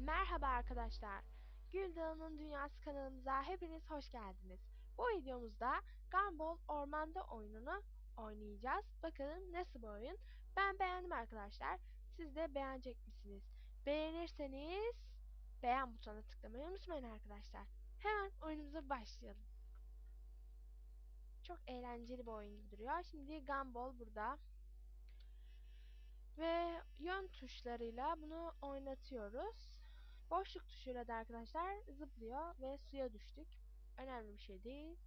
Merhaba arkadaşlar. Güldağ'ın Dünyası kanalımıza hepiniz hoş geldiniz. Bu videomuzda Gumball Ormanda oyununu oynayacağız. Bakalım nasıl bir oyun? Ben beğendim arkadaşlar. Siz de beğenecek misiniz? Beğenirseniz beğen butonuna tıklamayı unutmayın arkadaşlar. Hemen oyunumuza başlayalım. Çok eğlenceli bir oyun gibi duruyor. Şimdi Gumball burada. Ve yön tuşlarıyla bunu oynatıyoruz. Boşluk tuşuyla da arkadaşlar zıplıyor ve suya düştük. Önemli bir şey değil.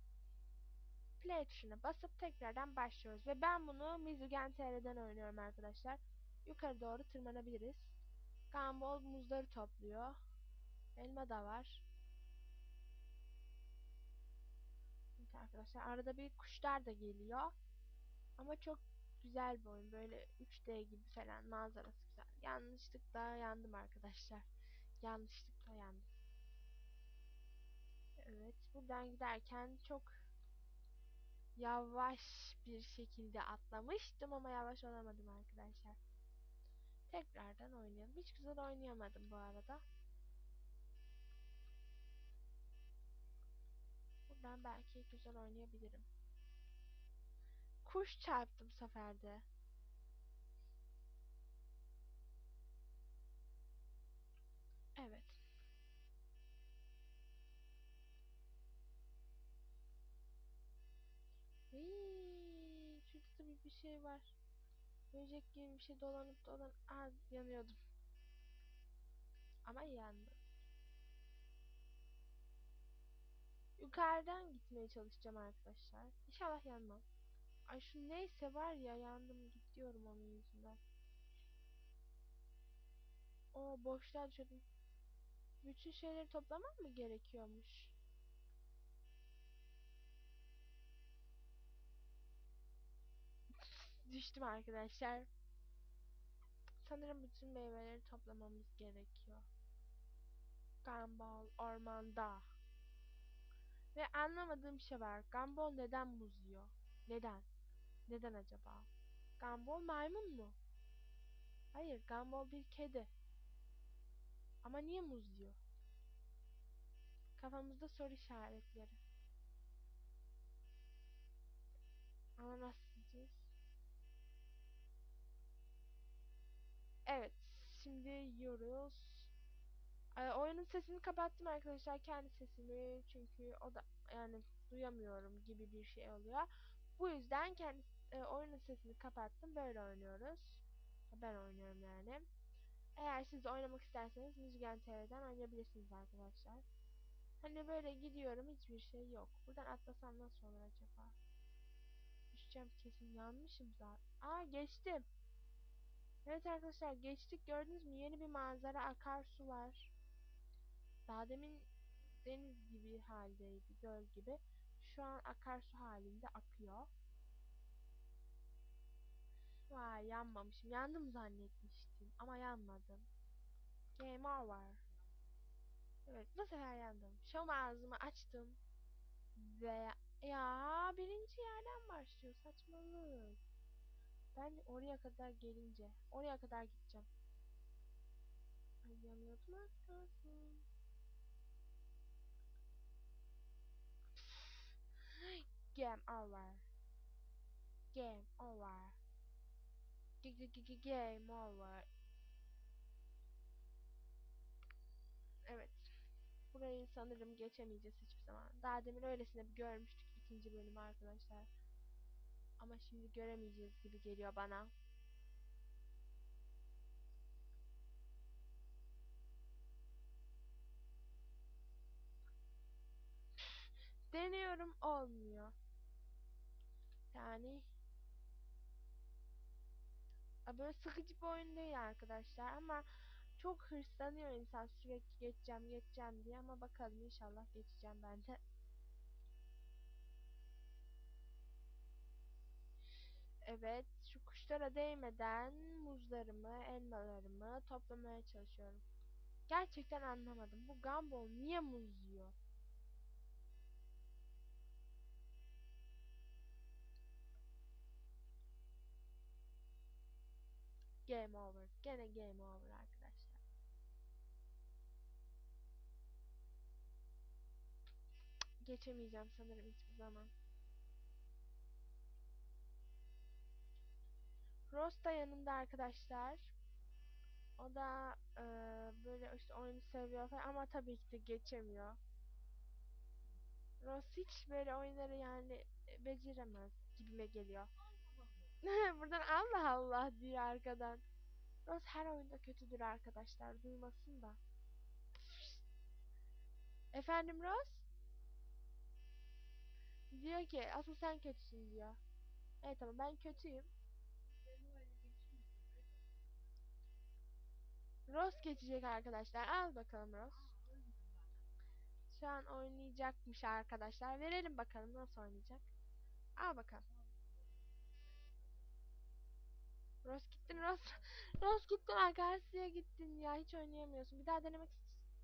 Play tuşuna basıp tekrardan başlıyoruz. Ve ben bunu Mizugen.tr'den oynuyorum arkadaşlar. Yukarı doğru tırmanabiliriz. Gumball muzları topluyor. Elma da var. Evet arkadaşlar, arada bir kuşlar da geliyor. Ama çok güzel bir oyun. Böyle 3D gibi falan, manzarası güzel. Yanlışlıkla yandım arkadaşlar. Yanlışlıkla yandım. Evet, buradan giderken çok yavaş bir şekilde atlamıştım ama yavaş olamadım arkadaşlar. Tekrardan oynayalım. Hiç güzel oynayamadım bu arada. Buradan belki güzel oynayabilirim. Kuş çarptı bu sefer de. Evet. Şurada bir şey var. Böcek gibi bir şey dolanıp dolanıp. Yanıyordum. Ama yandım. Yukarıdan gitmeye çalışacağım arkadaşlar. İnşallah yanmam. Ay şu neyse var ya, yandım gidiyorum onun yüzünden. O boşluğa düşürdüm. Bütün şeyleri toplamam mı gerekiyormuş? Düştüm arkadaşlar. Sanırım bütün meyveleri toplamamız gerekiyor. Gumball Ormanda. Ve anlamadığım bir şey var. Gumball neden muz yiyor? Neden? Neden acaba? Gumball maymun mu? Hayır, Gumball bir kedi. Ama niye muz yiyor? Kafamızda soru işaretleri. Ama nasıl yiyeceğiz? Evet, şimdi yiyoruz. Oyunun sesini kapattım arkadaşlar, kendi sesimi, çünkü o da yani duyamıyorum gibi bir şey oluyor. Bu yüzden kendi oyunun sesini kapattım, böyle oynuyoruz. Ben oynuyorum yani. Eğer siz de oynamak isterseniz Mizugen.tr'den oynayabilirsiniz arkadaşlar. Hani böyle gidiyorum, hiçbir şey yok. Buradan atlasam nasıl olur acaba? Düşeceğim kesin, yanmışım zaten. Geçtim. Evet arkadaşlar, geçtik, gördünüz mü? Yeni bir manzara, akarsular. Daha demin deniz gibi haldeydi, göl gibi. Şu an akarsu halinde akıyor. Vay, yanmamışım. Yandım zannetmiştim ama yanmadım. Game over. Evet, bu sefer yandım. Şom ağzımı açtım ve birinci yerden başlıyor, saçmalık. Ben oraya kadar gelince oraya kadar gideceğim. Ay, yanıyordum az kalsın. Game over. Game over. Game over. Evet. Burayı sanırım geçemeyeceğiz hiçbir zaman. Daha demin öylesine bir görmüştük ikinci bölümü arkadaşlar. Ama şimdi göremeyeceğiz gibi geliyor bana. Deniyorum, olmuyor. Yani böyle sıkıcı bir oyun değil arkadaşlar, ama çok hırslanıyor insan sürekli geçeceğim geçeceğim diye, ama bakalım, inşallah geçeceğim ben de. Evet, şu kuşlara değmeden muzlarımı, elmalarımı toplamaya çalışıyorum. Gerçekten anlamadım. Bu Gumball niye muz yiyor? Game over. Gene game over arkadaşlar. geçemeyeceğim sanırım hiçbir zaman. Rose da yanımda arkadaşlar. O da böyle işte oyunu seviyor falan ama tabii ki de geçemiyor. Rose hiç böyle oyunları yani beceremez gibime geliyor. Buradan Allah Allah diyor arkadan. Rose her oyunda kötüdür arkadaşlar. Duymasın da. Efendim Rose? Diyor ki asıl sen kötüsün diyor. Evet tamam ben kötüyüm. Rose geçecek arkadaşlar. Al bakalım Rose. Şu an oynayacakmış arkadaşlar. Verelim bakalım nasıl oynayacak. Al bakalım. Rose gittin Rose. Rose gittin Agassi'ye gittin ya. Hiç oynayamıyorsun. Bir daha denemek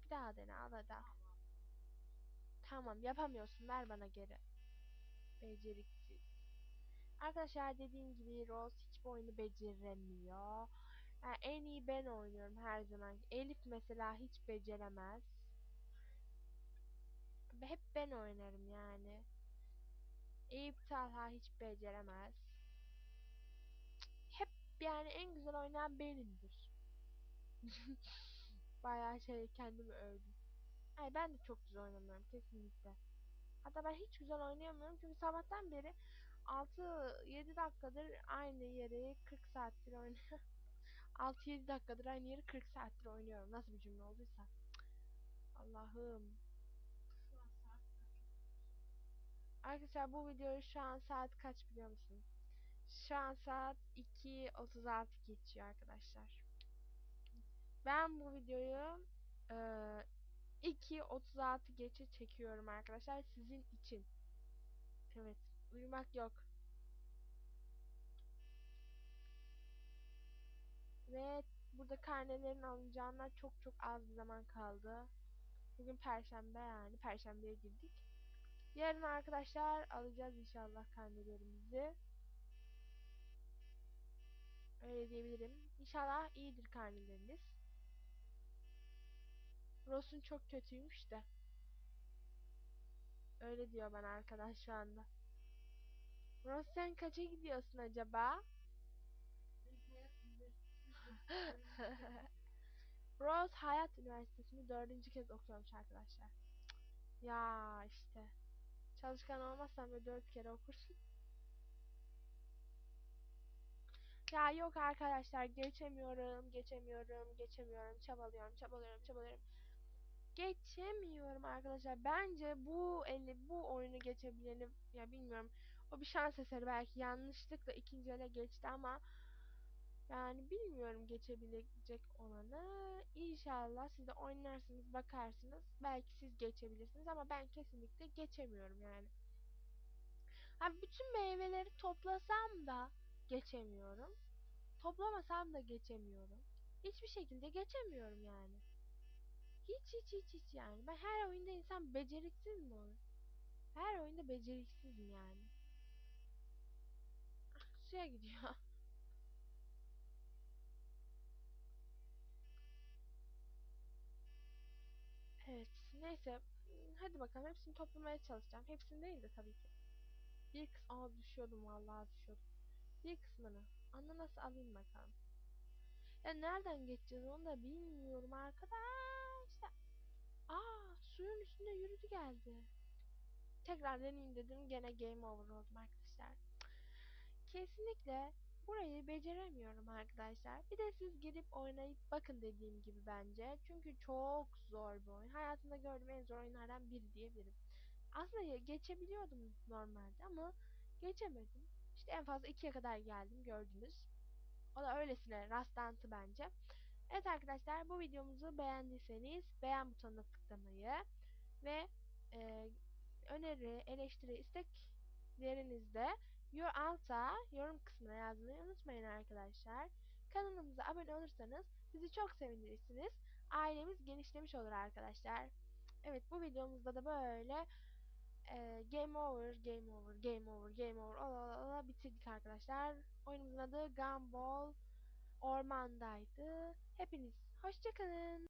bir daha dene al hadi. Tamam yapamıyorsun. Ver bana geri. Beceriksiz. Arkadaşlar dediğim gibi Rose hiçbir oyunu beceremiyor. Yani en iyi ben oynuyorum her zaman. Elif mesela hiç beceremez. Hep ben oynarım yani. Eyüp Talha hiç beceremez. Hep yani en güzel oynayan benimdir. Bayağı şey kendimi övdüm. Ay ben de çok güzel oynamıyorum kesinlikle. Hatta ben hiç güzel oynayamıyorum çünkü sabahtan beri 6-7 dakikadır aynı yeri 40 saattir oynuyorum. 6-7 dakikadır aynı yeri 40 saattir oynuyorum. Nasıl bir cümle olduysa. Allah'ım. Arkadaşlar bu videoyu şu an saat kaç biliyor musunuz? Şu an saat 2:36 geçiyor arkadaşlar. Ben bu videoyu 2:36 geçe çekiyorum arkadaşlar sizin için. Evet, uyumak yok. Ve burada karnelerin alınacağına çok çok az bir zaman kaldı. Bugün Perşembe yani Perşembeye girdik. Yarın arkadaşlar alacağız inşallah karnelerimizi. Öyle diyebilirim. İnşallah iyidir karneleriniz. Ross'un çok kötüymüş de. Öyle diyor bana arkadaş şu anda. Ross sen kaça gidiyorsun acaba? Rose Hayat Üniversitesi'nde 4. kez okuyormuş arkadaşlar. Ya işte. Çalışkan olmazsan böyle 4 kere okursun. Ya yok arkadaşlar geçemiyorum. Çabalıyorum. Geçemiyorum arkadaşlar. Bence bu oyunu geçebileni ya bilmiyorum. O bir şans eseri belki yanlışlıkla ikinci ele geçti ama yani bilmiyorum geçebilecek olanı. İnşallah siz de oynarsınız, bakarsınız. Belki siz geçebilirsiniz ama ben kesinlikle geçemiyorum yani. Ha bütün meyveleri toplasam da geçemiyorum. Toplamasam da geçemiyorum. Hiçbir şekilde geçemiyorum yani. Hiç yani. Ben her oyunda insan beceriksiz mi olur? Her oyunda beceriksizim yani. Suya gidiyor. Evet. Neyse. Hadi bakalım. Hepsini toplamaya çalışacağım. Hepsini değil de tabii ki. Bir kısmı... Aa düşüyordum vallahi düşüyordum. Bir kısmını. Ananası alayım bakalım. Ya nereden geçeceğiz onu da bilmiyorum arkadaşlar. Aa suyun üstünde yürüdü geldi. Tekrar deneyeyim dedim. Gene game over oldum arkadaşlar. Kesinlikle burayı beceremiyorum arkadaşlar. Bir de siz girip oynayıp bakın dediğim gibi bence. Çünkü çok zor bir oyun. Hayatımda gördüğüm en zor oyunlardan biri diyebilirim. Aslında geçebiliyordum normalde ama geçemedim. İşte en fazla 2'ye kadar geldim gördünüz. O da öylesine rastlantı bence. Evet arkadaşlar bu videomuzu beğendiyseniz beğen butonuna tıklamayı ve e, öneri, eleştiri, isteklerinizde alta yorum kısmına yazmayı unutmayın arkadaşlar. Kanalımıza abone olursanız bizi çok sevindirirsiniz. Ailemiz genişlemiş olur arkadaşlar. Evet bu videomuzda da böyle game over ola bitirdik arkadaşlar. Oyunumuzun adı Gumball Ormanda'ydı. Hepiniz hoşçakalın.